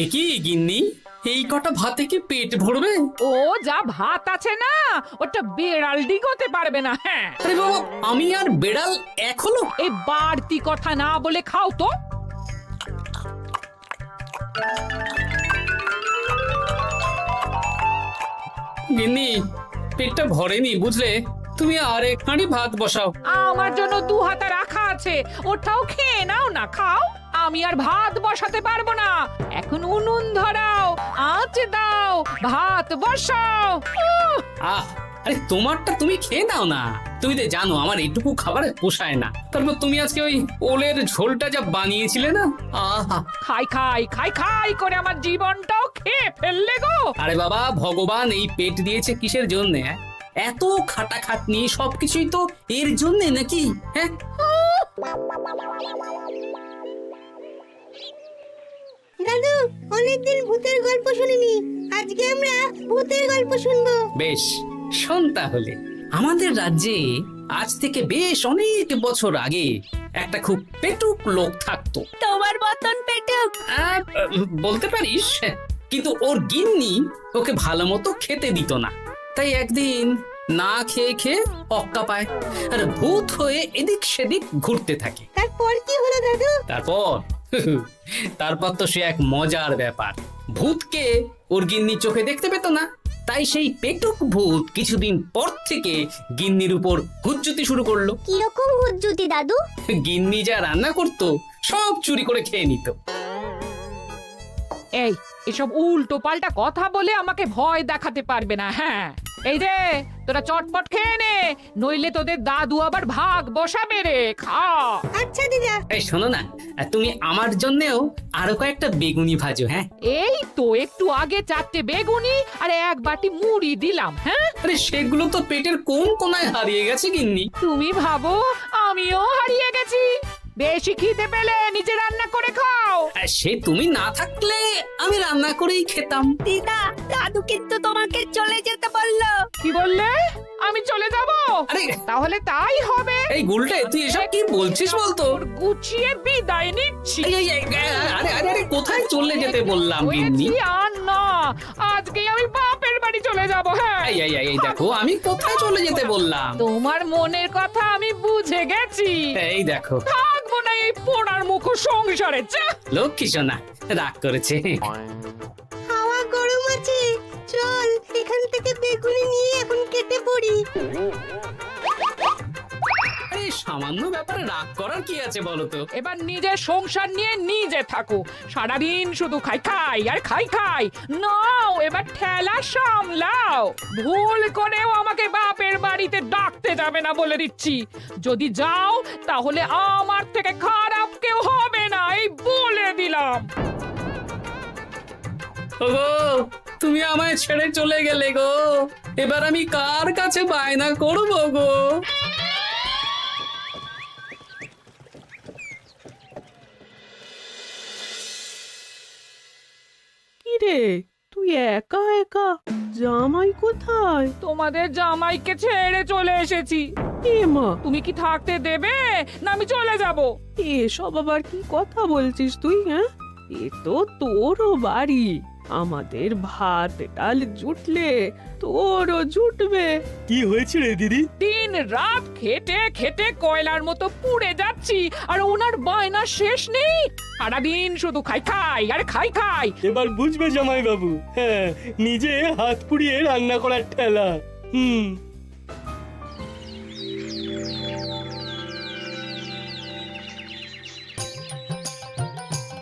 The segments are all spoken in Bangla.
এ কি গিন্নি, এই কটা ভাতে কি পেট ভরবে? ও যা ভাত আছে না, ওটা বেড়াল ডিগোতে পারবে না। হ্যাঁ, আরে বাবা, আমি আর বেড়াল এক হলো? এই বাড়তি কথা না বলে খাও তো। গিন্নি, পেটটা ভরেনি বুঝলে, তুমি আর এক হাঁড়ি ভাত বসাও। আমার জন্য 2 হাতা রাখা আছে, ওটাও খেয়ে নাও না, খাও। আমি আর ভাত বসাতে পারবো না, এখন উনুন ধরাও, আঁচ দাও, ভাত বসাও। আহ, আরে তোমারটা তুমি খেয়ে নাও না। তুমি তো জানো আমার এইটুকু খাবার পোষায় না। তারপর তুমি আজকে ওই ওলের ঝোলটা যা বানিয়েছিলে না, আহা। খাই খাই খাই খাই করে আমার জীবনটাও খেয়ে ফেললে গো। আরে বাবা, ভগবান এই পেট দিয়েছে কিসের জন্য? এত খাটাখাটনি সবকিছুই তো এর জন্য নাকি? হ্যাঁ, দাদু, অনেকদিন ভূতের গল্প শুনিনি, আজকে আমরা ভূতের গল্প শুনবো। বেশ, শোন তাহলে। আমাদের রাজ্যে আজ থেকে বেশ অনেক বছর আগে একটা খুব পেটুক লোক থাকতো। তোমার মতন পেটুক? বলতে পারিস, কিন্তু ওর গিন্নি ওকে ভালো মতো খেতে দিত না। তাই একদিন না খেয়ে খেয়ে অক্কা পায় আর ভূত হয়ে এদিক সেদিক ঘুরতে থাকে। তারপর কি হলো দাদু? তারপর তো সে এক মজার ব্যাপার। ভূতকে ওর গিন্নি চোখে দেখতে পেত না, তাই সেই পেটুক ভূত কিছুদিন পর থেকে গিন্নির উপর হুজ্জুতি শুরু করলো। কিরকম হুজ্জুতি দাদু? গিন্নি যা রান্না করতো সব চুরি করে খেয়ে নিত। এই এসব উল্টো পাল্টা কথা বলে আমাকে ভয় দেখাতে পারবে না। হ্যাঁ, এই যে তোরা চটপট খেয়ে নে, নইলে তোদের দাদু আবার ভাগ বসাবে রে। খা। আচ্ছা দিদা। এই শোনো না, তুমি আমার জন্যেও আরো কয়েকটা বেগুনি ভাজো। হ্যাঁ, এই তো একটু আগে 4টে বেগুনি আর 1 বাটি মুড়ি দিলাম। হ্যাঁ, আরে সেগুলো তো পেটের কোন কোনায় হারিয়ে গেছে গিন্নি। তুমি ভাবো আমিও হারিয়ে গেছি? বেশি খিদে পেলে নিজে রান্না করে খাও। আর সে তুমি না থাকলে আমি রান্না করেই খেতাম। দিদা, দাদু কিন্তু তোমাকে চলে যেতে বললো। কি বললে? আমি চলে যাব? আরে তাহলে তাই হবে। এই গুলটে, তুই এসব কি বলছিস বলতো? গুছিয়ে বিদায় নিচ্ছি। আরে আরে আরে, কোথায় চলে যেতে বললাম গিন্নি? বলেছি আর না, আজকেই আমি বাপের বাড়ি চলে যাব। হ্যাঁ, এই দেখো, আমি কোথায় চলে যেতে বললাম? তোমার মনের কথা আমি বুঝে গেছি। এই দেখো, থাকবো না এই পোড়ার মুখ সংসারে। যা। লক্ষ্মী সোনা রাগ করেছে। হাওয়া গরম আছে, চল এখান থেকে বেগুনি নিয়ে এখন কেটে পড়ি। আরে সামান্য ব্যাপারে রাগ করার কি আছে বলো তো? এবার নিজের সংসার নিয়ে নিজে থাকো, সারাদিন শুধু খাই খাই আর খাই খাই। নাও এবার ঠেলা সামলাও। ভুল করেও আমাকে বাপের বাড়িতে ডাকতে যাবে না বলে দিচ্ছি। যদি যাও তাহলে আমার থেকে খারাপ কেউ হবে না, এই বলে দিলাম। ওগো, তুমি আমায় ছেড়ে চলে গেলে গো, এবার আমি কার কাছে বায়না করবো গো? কিরে, তুই একা একা? জামাই কোথায়? তোমাদের জামাইকে ছেড়ে চলে এসেছি। এ মা, তুমি কি থাকতে দেবে না আমি চলে যাব? এসব আবার কি কথা বলছিস তুই? হ্যাঁ, এ তো তোরও বাড়ি। আমাদের ভাত ডাল জুটলে তোরও জুটবে। কি হয়েছে রে দিদি? দিন রাত খেটে খেটে কয়লার মতো পুড়ে যাচ্ছি, আর ওনার বায়না শেষ নেই। সারাদিন শুধু খাই খাই আর খাই খাই। এবার বুঝবে জামাই বাবু। হ্যাঁ, নিজে হাত পুড়িয়ে রান্না করার ঠেলা।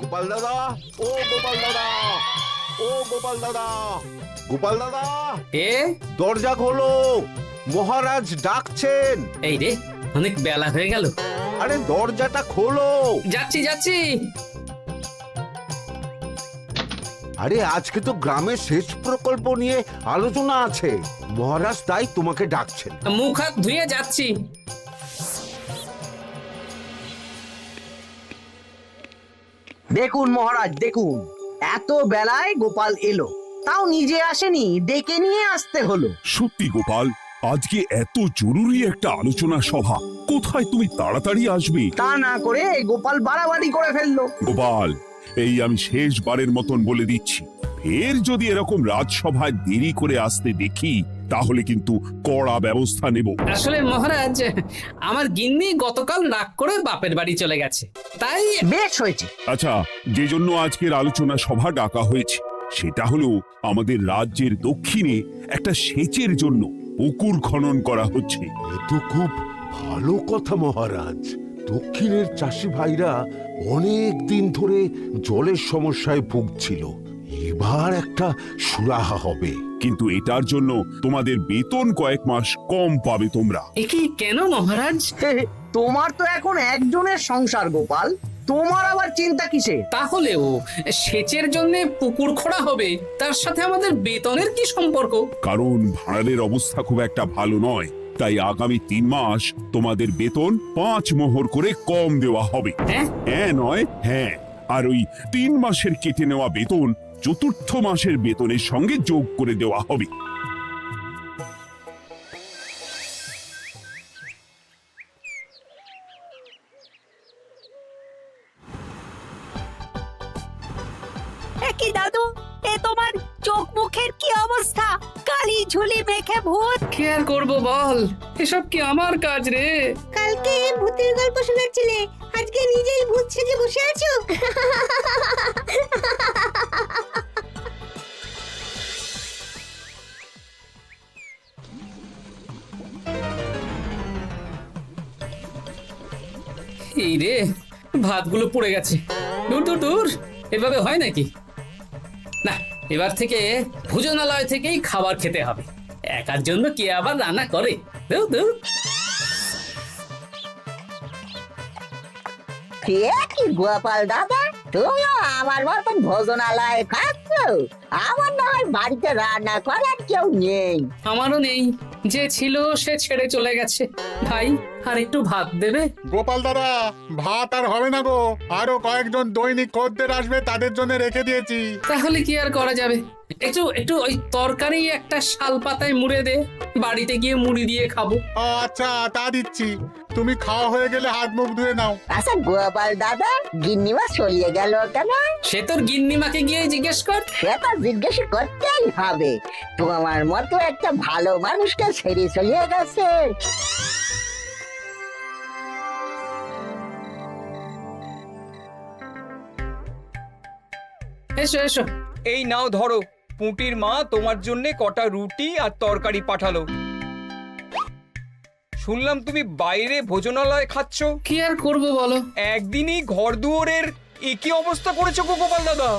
গোপাল দাদা, ও গোপাল দাদা, ও গোপাল দাদা, গোপাল দাদা, এ দরজা খোলো, মহারাজ ডাকছেন। এই রে, অনেক বেলা হয়ে গেল। আরে দরজাটা খোলো। যাচ্ছি যাচ্ছি। আরে আজকে তো গ্রামের সেচ প্রকল্প নিয়ে আলোচনা আছে, মহারাজ তাই তোমাকে ডাকছেন। মুখ হাত ধুয়ে যাচ্ছি। দেখুন মহারাজ, দেখুন এত বেলায় গোপাল এলো, তাও নিজে আসেনি, ডেকে নিয়ে আসতে হলো। সত্যি গোপাল, আজকে এত জরুরি একটা আলোচনা সভা, কোথায় তুমি তাড়াতাড়ি আসবে? তা না করে গোপাল বাড়াবাড়ি করে ফেললো। গোপাল, এই আমি শেষবারের মতন বলে দিচ্ছি, ফের যদি এরকম রাজসভায় দেরি করে আসতে দেখি তাহলে কিন্তু কড়া ব্যবস্থা নেব। আসলে মহারাজ, আমার গিন্নি গতকাল রাগ করে বাপের বাড়ি চলে গেছে, তাই বেশ হয়েছে। আচ্ছা, যে জন্য আজকের আলোচনা সভা ডাকা হয়েছে সেটা হলো আমাদের রাজ্যের দক্ষিণে একটা সেচের জন্য পুকুর খনন করা হচ্ছে। এ তো খুব ভালো কথা মহারাজ। দক্ষিণের চাষি ভাইরা অনেক দিন ধরে জলের সমস্যায় ভুগছিল, এবার একটা সুরাহা হবে। কিন্তু এটার জন্য তোমাদের বেতন কয়েক মাস কম পাবে তোমরা। এ কি কেন মহারাজ? তোমার তো এখন একজনের সংসার গোপাল, তোমার আবার চিন্তা কিসে? তাহলেও সেচের জন্য পুকুর খোঁড়া হবে, তার সাথে আমাদের বেতনের কি সম্পর্ক? কারণ ভাড়ারের অবস্থা খুব একটা ভালো নয়, তাই আগামী 3 মাস তোমাদের বেতন 5 মোহর করে কম দেওয়া হবে। হ্যাঁ? হ্যাঁ নয় হ্যাঁ। আর ওই 3 মাসের কেটে নেওয়া বেতন চতুর্থ মাসের বেতনের সঙ্গে যোগ করে দেওয়া হবে। কি দাদু, এ তোমার চোখ মুখের কি অবস্থা? কালি ঝুলি মেখে ভূত। কি আর করবো বল, এসব কি আমার কাজ রে? কালকে ভূতের গল্প শোনাচ্ছিলে, আজকে নিজেই ভূত সেজে বসে আছো। এই রে, ভাতগুলো পড়ে গেছে। দূর দূর দূর, এভাবে হয় নাকি? না, এবার থেকে ভোজনালয় থেকেই খাবার খেতে হবে। একার জন্য কে আবার রান্না করে? দূর দূর। কি গোপাল দাদা, তুমিও আমার মতন ভোজনালয়ে খাচ্ছ? আমার না হয় বাড়িতে রান্না করার কেউ নেই। আমারও নেই, যে ছিল সে ছেড়ে চলে গেছে। ভাই, আর একটু ভাত দেবে? গোপাল দাদা, ভাত আর হবে না গো, আরো কয়েকজন দৈনিক খদ্দের আসবে, তাদের জন্য রেখে দিয়েছি। তাহলে কি আর করা যাবে? একটু একটু ওই তরকারি একটা শাল পাতায় মুড়ে দে, বাড়িতে গিয়ে মুড়ি দিয়ে খাবো। আচ্ছা, তা দিচ্ছি। তুমি খাওয়া হয়ে গেলে হাত মুখ ধুয়ে নাও। আচ্ছা গোপাল দাদা, গিন্নিমা চলিয়ে গেল কেন? সে তোর গিন্নিমাকে গিয়ে জিজ্ঞেস কর। সে তো জিজ্ঞেস করতেই হবে, তোমার মতো একটা ভালো মানুষকে ছেড়ে চলিয়ে গেছে। এসো এসো। এই নাও ধরো, পুঁটির মা তোমার জন্য কটা রুটি আর তরকারি পাঠালো। শুনলাম তুমি বাইরে ভোজনালয় খাচ্ছ। কি আর করবো বলো, একদিনই ঘর দুয়ারের একই অবস্থা করেছো গো গোপাল দাদা।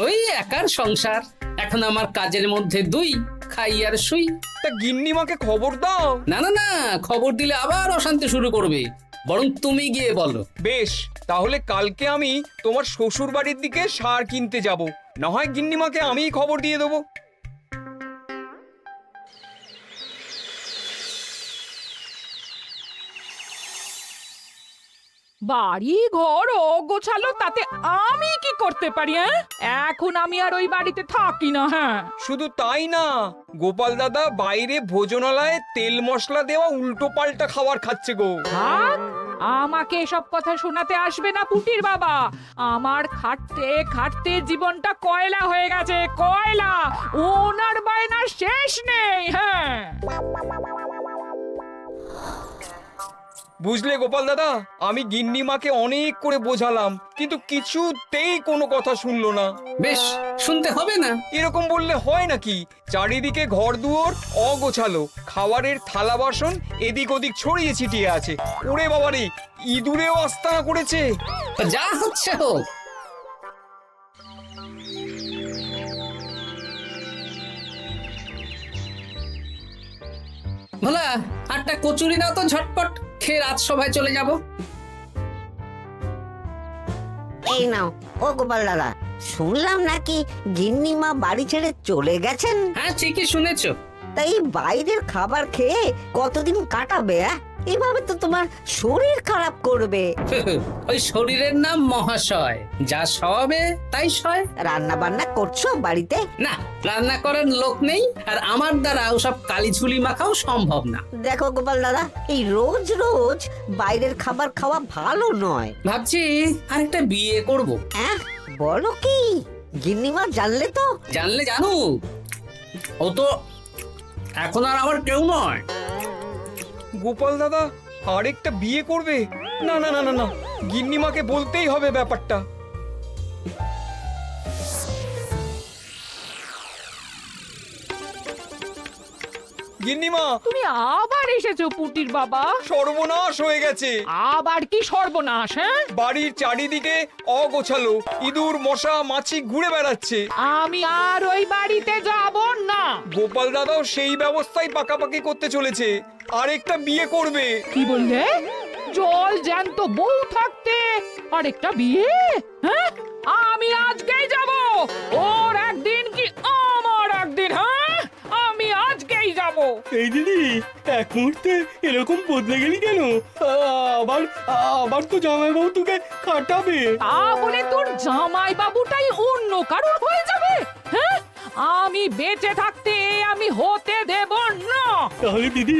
ওই একার সংসার, এখন আমার কাজের মধ্যে দুই, খাই আর শুই। তা গিন্নিমাকে খবর দাও। না না না, খবর দিলে আবার অশান্তি শুরু করবে, বরং তুমি গিয়ে বলো। বেশ, তাহলে কালকে আমি তোমার শ্বশুর বাড়ির দিকে সার কিনতে যাব, না হয় গিন্নিমাকে আমিই খবর দিয়ে দেবো। বাড়ি ঘর গোছালো, তাতে আমি কি করতে পারি? এখন আমি আর ওই বাড়িতে থাকি না। হ্যাঁ, শুধু তাই না, গোপাল দাদা বাইরে ভোজনালয়ে তেল মশলা দেওয়া উল্টো পাল্টা খাবার খাচ্ছে গো। থাক, আমাকে এসব কথা শোনাতে আসবে না পুটির বাবা। আমার খাটতে খাটতে জীবনটা কয়লা হয়ে গেছে, কয়লা। ওনার বায়নার শেষ নেই। হ্যাঁ, বুঝলে গোপাল দাদা, আমি গিন্নিমাকে অনেক করে বোঝালাম, কিন্তু কিছুতেই কোনো কথা শুনলো না। বেশ, শুনতে হবে না। এরকম বললে হয় নাকি? চারিদিকে ঘর দুয়ার অগোছালো, খাবারের থালা বাসন এদিক ওদিক ছড়িয়ে ছিটিয়ে আছে। ওরে বাবারে, ইঁদুরেও আস্তানা করেছে। যা হচ্ছে হোক। ভোলা, আটটা কচুরি দাও তো ঝটপট, খেয়ে রাজসভায় চলে যাব। এই নাও। ও গোপাল দাদা, শুনলাম নাকি গিন্নিমা বাড়ি ছেড়ে চলে গেছেন? হ্যাঁ, ঠিকই শুনেছো। তাই বাইরের খাবার খেয়ে কতদিন কাটাবে? এভাবে তো তোমার শরীর খারাপ করবে। ওই শরীরের নাম মহাশয়, যা সবে তাই সয়। রান্না বান্না করছো বাড়িতে? না, রান্না করার লোক নেই, আর আমার দ্বারা ওসব কালিঝুলি মাখাও সম্ভব না। দেখো গোপাল দাদা, এই রোজ রোজ বাইরের খাবার খাওয়া ভালো নয়। ভাবছি আরেকটা বিয়ে করব। হ্যাঁ, বলো কি গিন্নিমা জানলে তো? জানলে জানুক, ও তো এখন আর আমার কেউ নয়। গোপাল দাদা আরেকটা বিয়ে করবে? না না না না না, গিন্নিমাকে বলতেই হবে ব্যাপারটা। গিন্নিমা, তুমি আবার এসেছো পুটির বাবা। সর্বনাশ হয়ে গেছে। আবার কি সর্বনাশ? হ্যাঁ, বাড়ির চারিদিকে অগোছালো, ইঁদুর মশা মাছি ঘুরে বেড়াচ্ছে। আমি আর ওই বাড়িতে যাব না। গোপাল দাদাও সেই ব্যবস্থাই পাকাপাকি করতে চলেছে, আরেকটা বিয়ে করবে। কি বললে? জল জ্যান্ত বউ থাকতে আরেকটা বিয়ে? হ্যাঁ, আমি আজকেই যাব। ওর একদিন কি আমার একদিন? হ্যাঁ, আমি আজকেই যাব। এই দিদি, এক মুহূর্তে এরকম বদলে গেলি কেন? আবার আবার তো জামাইবাবু তোকে কাটাবে। তা বলে তোর জামাই বাবুটাই অন্য কারোর হয়ে যাবে? হ্যাঁ, আমি বেঁচে থাকতে আমি হতে দেব না। তাহলে দিদি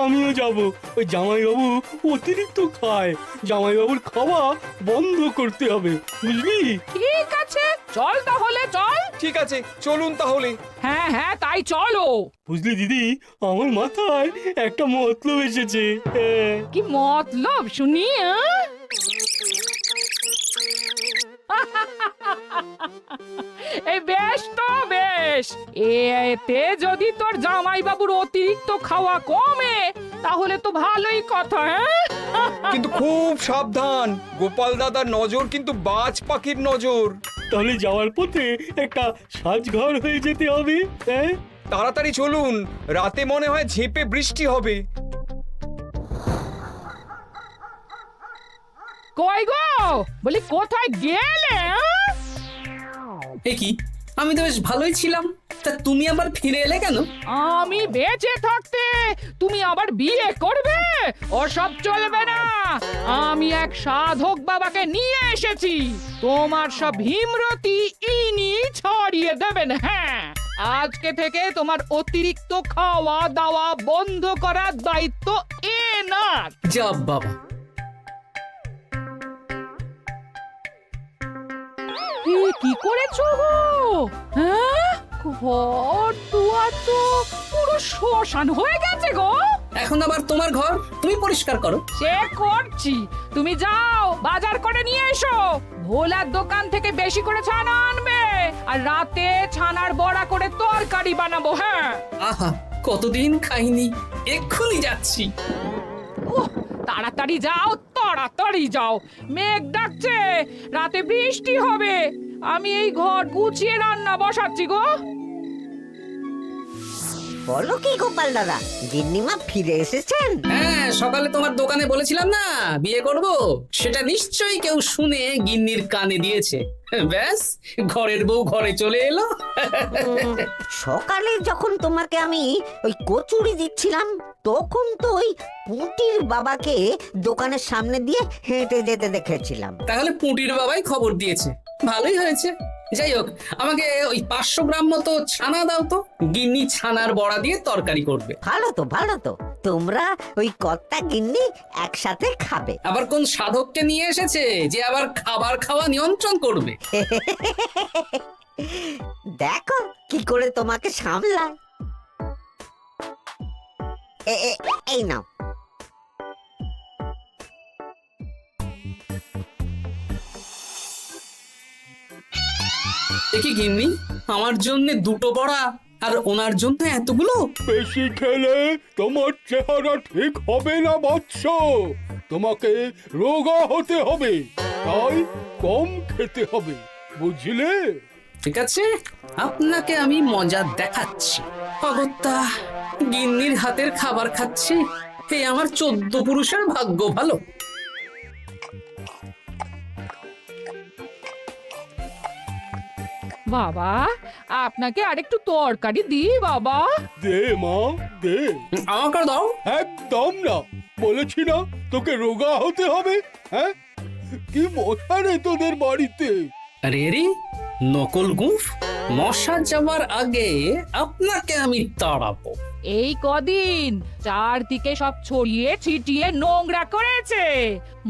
আমিও যাব। ওই জামাইবাবু অতিরিক্ত খায়, জামাইবাবুর খাওয়া বন্ধ করতে হবে, বুঝলি? ঠিক আছে, চল তাহলে চল। ঠিক আছে, চলুন তাহলে। হ্যাঁ হ্যাঁ, তাই চলো। বুঝলি দিদি, আমার মাথায় একটা মতলব এসেছে। হ্যাঁ। কি মতলব শুনি? এই বেশ তো বেশ, এতে যদি তোর জামাই বাবুর অতিরিক্ত খাওয়া কমে তাহলে তো ভালোই কথা। হ্যাঁ, কিন্তু খুব সাবধান, গোপাল দাদার নজর কিন্তু বাজ পাখির নজর। তাহলে যাওয়ার পথে একটা সাজঘর হয়ে যেতে হবে। হ্যাঁ, তাড়াতাড়ি চলুন, রাতে মনে হয় ঝেঁপে বৃষ্টি হবে। কই গো, বলি কোথায় গেলে? এ কি, আমি তো বেশ ভালোই ছিলাম, তা তুমি আবার ফিরে এলে কেন? আমি বেঁচে থাকতে তুমি আবার বিয়ে করবে? ওসব চলবে না। আমি এক সাধক বাবাকে নিয়ে এসেছি, তোমার সব ভীমরতি ইনি ছড়িয়ে দেবেন। হ্যাঁ, আজকে থেকে তোমার অতিরিক্ত খাওয়া দাওয়া বন্ধ করার দায়িত্ব এনার। যা বাবা, কি করেছো গো? হ্যাঁ, ঘর দুয়ার তো পুরো শ্মশান হয়ে গেছে গো। এখন আবার তোমার ঘর তুমি পরিষ্কার করো। সে করছি, তুমি যাও বাজার করে নিয়ে এসো। ভোলার দোকান থেকে বেশি করে ছানা আনবে, আর রাতে ছানার বড়া করে তরকারি বানাবো। হ্যাঁ, আহা, কতদিন খাইনি, এক্ষুনি যাচ্ছি। তাড়াতাড়ি যাও, তাড়াতাড়ি যাও, মেঘ ডাকছে, রাতে বৃষ্টি হবে। আমি এই ঘর গুছিয়ে রান্না বসাচ্ছি গো। বলো কি গোপাল দাদা, গিন্নিমা ফিরে এসেছেন? হ্যাঁ, সকালে তোমার দোকানে বলেছিলাম না বিয়ে করব, সেটা নিশ্চয়ই কেউ শুনে গিন্নির কানে দিয়েছে। ব্যাস, ঘরের বউ ঘরে চলে এলো। সকালে যখন তোমাকে আমি ওই কচুরি দিচ্ছিলাম, তখন তো ওই পুঁটির বাবাকে দোকানের সামনে দিয়ে হেঁটে যেতে দেখেছিলাম। তাহলে পুঁটির বাবাই খবর দিয়েছে, ভালোই হয়েছে। যাই হোক, আমাকে ওই 500 গ্রাম মতো ছানা দাও তো, গিন্নি ছানার বড়া দিয়ে তরকারি করবে। ভালো তো, ভালো তো, তোমরা ওই কর্তা গিন্নি একসাথে খাবে। আবার কোন সাধককে নিয়ে এসেছে যে আবার খাবার খাওয়া নিয়ন্ত্রণ করবে? দেখো কি করে তোমাকে সামলায়। এই নাও। দেখি গিন্নি, আমার জন্য দুটো বড়া আর ওনার জন্য এতগুলো? বেশি খেলে তোমার চেহারা ঠিক হবে না বৎস, তোমাকে রোগা হতে হবে, তাই কম খেতে হবে, বুঝলে? ঠিক আছে, আপনাকে আমি মজা দেখাচ্ছি। অগত্যা গিন্নির হাতের খাবার খাচ্ছি, এই আমার 14 পুরুষের ভাগ্য ভালো। বাবা, আপনাকে আরেকটু তরকারি দিই বাবা? দে মা, দে। আমাকে দাও। একদম না, বলেছি না তোকে রোগা হতে হবে। হ্যাঁ, কি মশা রে তোদের বাড়িতে। আরে রে, নকল গুফ, মশা যাওয়ার আগে আপনাকে আমি তাড়াবো। এই কদিন চারদিকে সব ছড়িয়ে ছিটিয়ে নোংরা করেছে,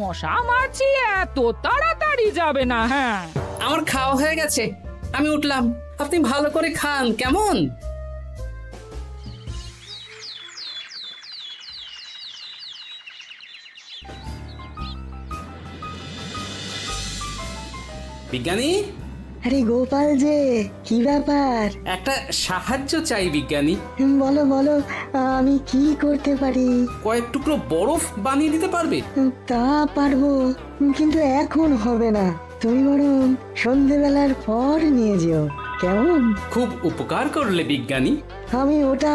মশা মাছি এত তাড়াতাড়ি যাবে না। হ্যাঁ, আমার খাওয়া হয়ে গেছে, আমি উঠলাম। আপনি ভালো করে খান, কেমন? বিজ্ঞানী, আরে গোপাল যে, কি ব্যাপার? একটা সাহায্য চাই বিজ্ঞানী। বলো বলো, আমি কি করতে পারি? কয়েক টুকরো বরফ বানিয়ে দিতে পারবে? তা পারবো, কিন্তু এখন হবে না। তুমি বরং সন্ধেবেলার পর নিয়ে যেও, কেমন? খুব উপকার করলে বিজ্ঞানী। আমি ওটা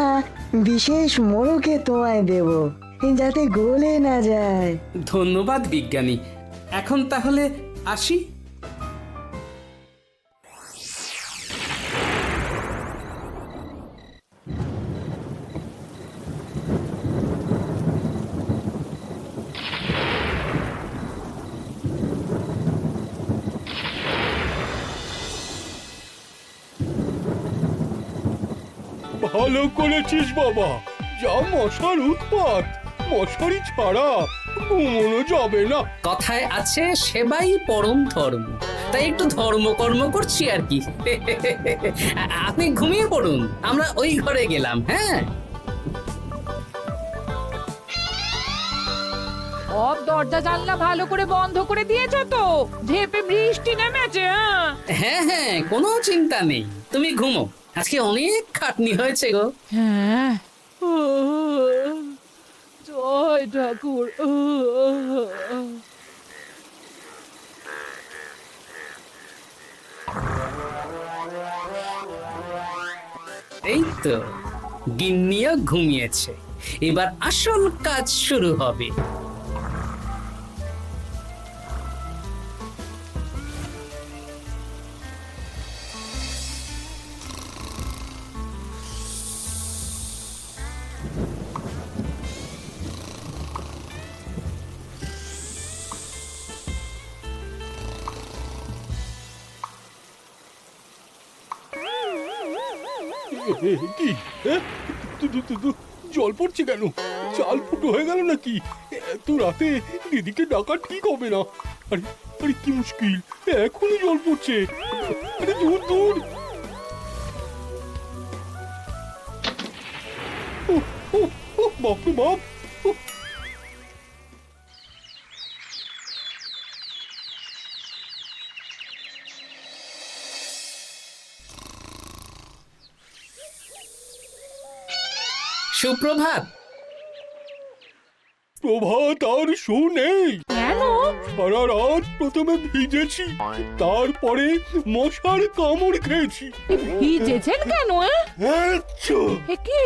বিশেষ মোড়কে তোমায় দেব, যাতে গলে না যায়। ধন্যবাদ বিজ্ঞানী, এখন তাহলে আসি। ভালো করেছিস বাবা, যা মশার উৎপাত, মশারি ছাড়া ঘুমোনো যাবে না। কথায় আছে সেবাই পরম ধর্ম, তাই একটু ধর্মকর্ম করছি আর কি। আপনি ঘুমিয়ে পড়ুন, আমরা ওই ঘরে গেলাম। হ্যাঁ, সব দরজা জানলা ভালো করে বন্ধ করে দিয়েছো তো? ঝেপে বৃষ্টি নেমেছে। হ্যাঁ হ্যাঁ, কোনো চিন্তা নেই, তুমি ঘুমো। আজকে অনেক খাটনি হয়েছে গো। হ্যাঁ, জয় ঠাকুর। এই তো গিন্নিও ঘুমিয়েছে, এবার আসল কাজ শুরু হবে। কি জল পড়ছে কেন? চাল ফুটো হয়ে গেল নাকি? এত রাতে দিদিকে ডাকা ঠিক হবে না। আরে আরে কি মুশকিল, এখনই জল পড়ছে। আরে দূর দূর। বাপরে বাপ। সুপ্রভাত। প্রভাত আর শু নেই। কেন? সারা রাত প্রথমে ভিজেছি, তারপরে মশার কামড় খেয়েছি। ভিজেছেন কেন? আচ্ছা, কি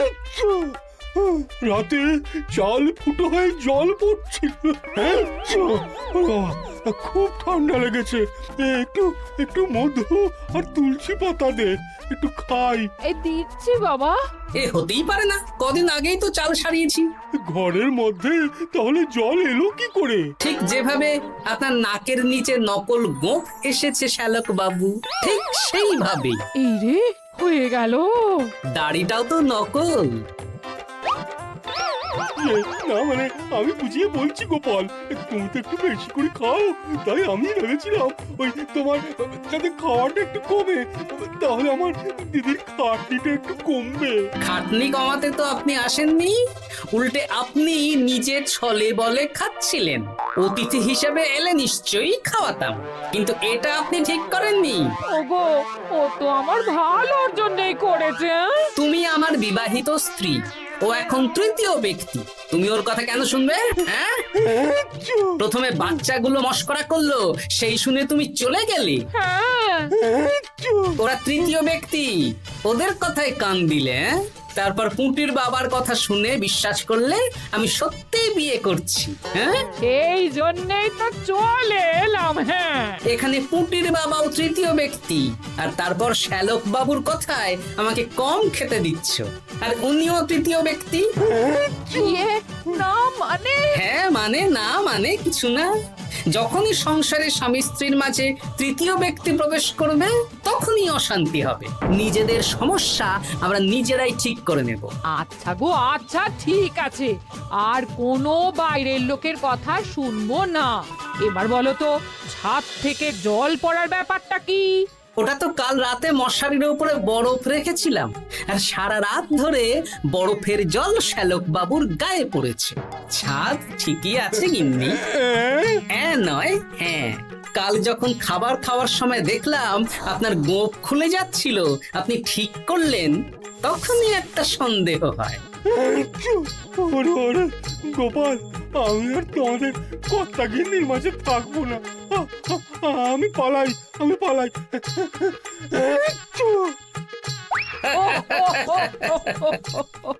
আচ্ছা। রাতে চাল ফুটো হয়ে জল পড়ছিল। আচ্ছা, খুব ঠান্ডা লেগেছে। একটু একটু মধু আর তুলসী পাতা দে, একটু খাই। এই দিচ্ছি বাবা। এ হতেই পারে না, কদিন আগেই তো চাল সারিয়েছি। ঘরের মধ্যে তাহলে জল এলো কি করে? ঠিক যেভাবে আপনার নাকের নিচে নকল গোঁফ এসেছে শ্যালক বাবু, ঠিক সেইভাবেই। এই রে, হয়ে গেল। দাড়িটাও তো নকল। না মানে আমি বুঝিয়ে বলছি গোপাল, তুমি তো একটু বেশি করে খাও, তাই আমি ভেবেছিলাম ওই তোমার যাতে খাওয়াটা একটু কমে, তাহলে আমার দিদির খাটনিটা একটু কমবে। খাটনি কমাতে তো আপনি আসেননি, উল্টে আপনি নিজে ছলে বলে খাচ্ছিলেন। অতিথি হিসেবে এলে নিশ্চয়ই খাওয়াতাম, কিন্তু এটা আপনি ঠিক করেননি। ওগো, ও তো আমার ভালোর জন্যই করেছে। তুমি আমার বিবাহিত স্ত্রী, ও এখন তৃতীয় ব্যক্তি, তুমি ওর কথা কেন শুনবে? হ্যাঁ, প্রথমে বাচ্চাগুলো মস্করা করলো, সেই শুনে তুমি চলে গেলে। হ্যাঁ, ওরা তৃতীয় ব্যক্তি, ওদের কথায় কান দিলে। তারপর পুঁটির বাবার কথা শুনে বিশ্বাস করলে আমি সত্যিই বিয়ে করছি। হ্যাঁ, এই জন্যই তো চলে এলাম। হ্যাঁ, এখানে পুঁটির বাবাও তৃতীয় ব্যক্তি, আর তারপর শ্যালক বাবুর কথায় আমাকে কম খেতে দিচ্ছ, আর উনিও তৃতীয় ব্যক্তি। ইয়ে, না মানে? হ্যাঁ মানে, না মানে কিছু না। যখনই সংসারে স্বামী স্ত্রীর মাঝে তৃতীয় ব্যক্তি প্রবেশ করবে তখনই অশান্তি হবে। নিজেদের সমস্যা আমরা নিজেরাই ঠিক করে নেব। আচ্ছা গো আচ্ছা, ঠিক আছে, আর কোনো বাইরের লোকের কথা শুনবো না। এবার বলো তো, ছাদ থেকে জল পড়ার ব্যাপারটা কি? ওটা তো কাল রাতে মশারির উপরে বরফ রেখেছিলাম, আর সারা রাত ধরে বরফের জল শ্যালক বাবুর গায়ে পড়েছে। ছাদ ঠিকই আছে গিন্নি। হ্যাঁ নয় হ্যাঁ, কাল যখন খাবার খাওয়ার সময় দেখলাম আপনার গোঁফ খুলে যাচ্ছিল, আপনি ঠিক করলেন, তখনই একটা সন্দেহ হয়। ওরে ওরে গোপাল, আমি আর তোমাদের কর্তা গিন্নির মাঝে থাকবো না। আমি পালাই, আমি পালাই। ও, ও, ও, ও, ও, ও, ও।